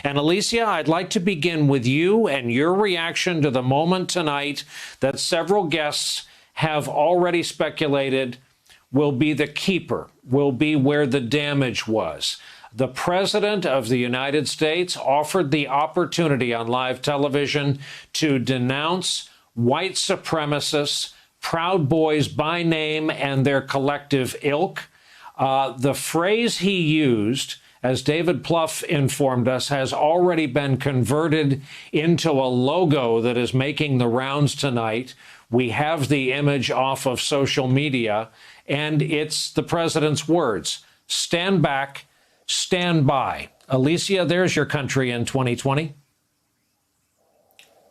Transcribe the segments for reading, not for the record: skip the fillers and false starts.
And Alicia, I'd like to begin with you and your reaction to the moment tonight that several guests have already speculated will be the keeper, will be where the damage was. The President of the United States offered the opportunity on live television to denounce white supremacists, Proud Boys by name, and their collective ilk. The phrase he used, as David Plouffe informed us, has already been converted into a logo that is making the rounds tonight. We have the image off of social media, and it's the president's words: stand back, stand by. Alicia, there's your country in 2020.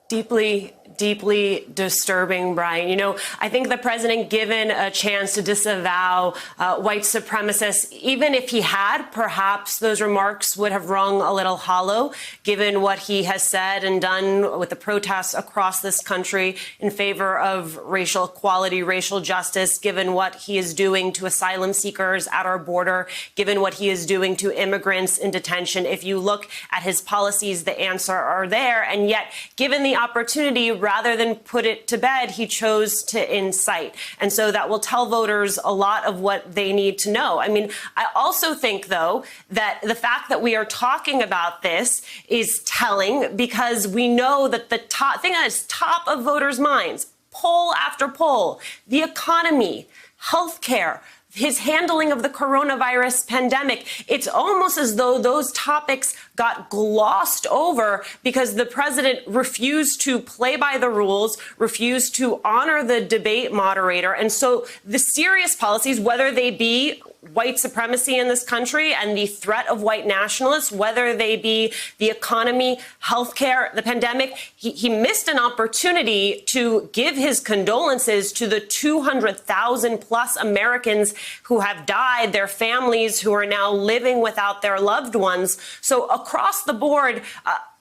Deeply, deeply disturbing, Brian. You know, I think the president, given a chance to disavow white supremacists, even if he had, perhaps those remarks would have rung a little hollow, given what he has said and done with the protests across this country in favor of racial equality, racial justice, given what he is doing to asylum seekers at our border, given what he is doing to immigrants in detention. If you look at his policies, the answer are there. And yet, given the opportunity, rather than put it to bed, he chose to incite. And so that will tell voters a lot of what they need to know. I mean, I also think, though, that the fact that we are talking about this is telling, because we know that the top thing that is top of voters' minds, poll after poll, the economy, healthcare, his handling of the coronavirus pandemic, it's almost as though those topics got glossed over because the president refused to play by the rules, refused to honor the debate moderator. And so the serious policies, whether they be white supremacy in this country and the threat of white nationalists, whether they be the economy, healthcare, the pandemic, he missed an opportunity to give his condolences to the 200,000 plus Americans who have died, their families who are now living without their loved ones. So across the board,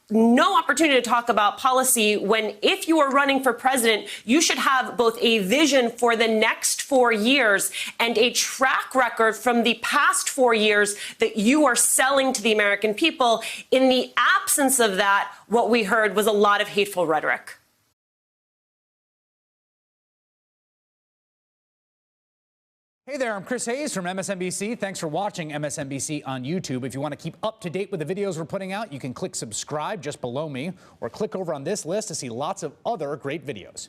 no opportunity to talk about policy when, if you are running for president, you should have both a vision for the next 4 years and a track record from the past 4 years that you are selling to the American people. In the absence of that, what we heard was a lot of hateful rhetoric. Hey there, I'm Chris Hayes from MSNBC. Thanks for watching MSNBC on YouTube. If you want to keep up to date with the videos we're putting out, you can click subscribe just below me or click over on this list to see lots of other great videos.